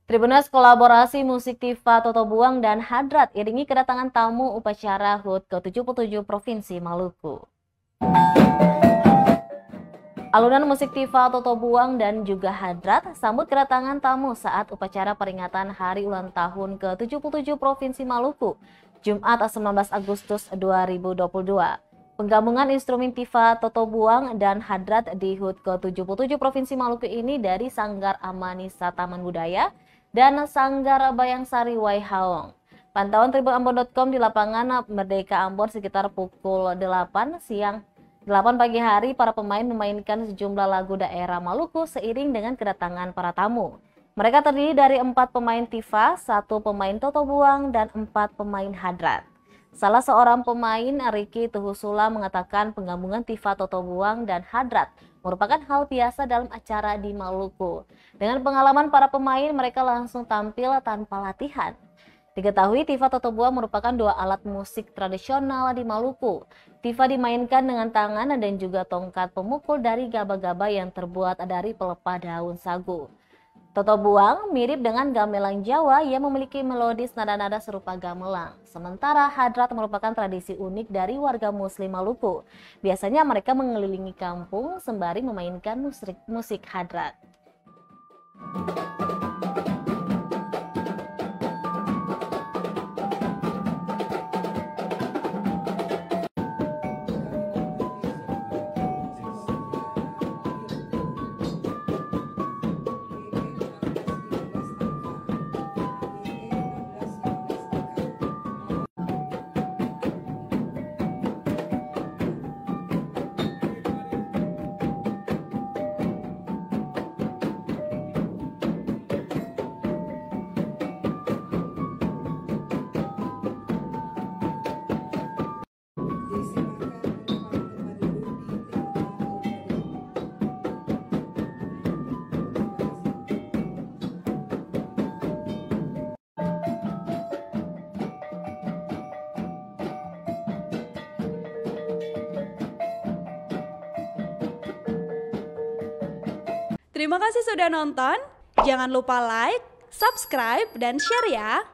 Tribunnews kolaborasi musik Tifa Toto Buang dan Hadrat iringi kedatangan tamu upacara HUT ke-77 Provinsi Maluku. Alunan musik Tifa Toto Buang dan juga Hadrat sambut kedatangan tamu saat upacara peringatan Hari Ulang Tahun ke-77 Provinsi Maluku, Jumat 19 Agustus 2022. Penggabungan instrumen Tifa Toto Buang dan Hadrat di HUT ke-77 Provinsi Maluku ini dari Sanggar Amanisa Taman Budaya dan Sanggar Bayangsari Waihaong. Pantauan tribunambon.com di lapangan Merdeka Ambon sekitar pukul 8 pagi hari, para pemain memainkan sejumlah lagu daerah Maluku seiring dengan kedatangan para tamu. Mereka terdiri dari 4 pemain Tifa, 1 pemain Toto Buang, dan 4 pemain Hadrat. Salah seorang pemain, Ricky Tuhusula, mengatakan penggabungan Tifa Toto Buang dan Hadrat merupakan hal biasa dalam acara di Maluku. Dengan pengalaman para pemain, mereka langsung tampil tanpa latihan. Diketahui Tifa Toto Buang merupakan 2 alat musik tradisional di Maluku. Tifa dimainkan dengan tangan dan juga tongkat pemukul dari gaba-gaba yang terbuat dari pelepah daun sagu. Toto Buang mirip dengan gamelan Jawa yang memiliki melodis nada-nada serupa gamelan. Sementara Hadrat merupakan tradisi unik dari warga Muslim Maluku. Biasanya mereka mengelilingi kampung sembari memainkan musik Hadrat. Terima kasih sudah nonton. Jangan lupa like, subscribe, dan share ya.